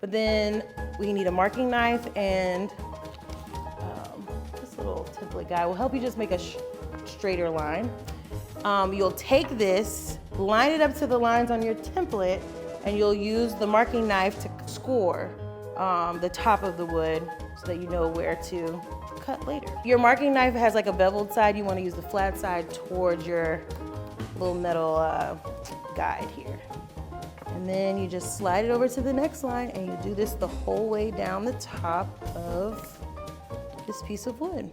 But then we need a marking knife, and this little template guy will help you just make a straighter line. You'll take this, line it up to the lines on your template, and you'll use the marking knife to score the top of the wood so that you know where to cut later. Your marking knife has like a beveled side. You want to use the flat side towards your little metal guide here. And then you just slide it over to the next line, and you do this the whole way down the top of this piece of wood.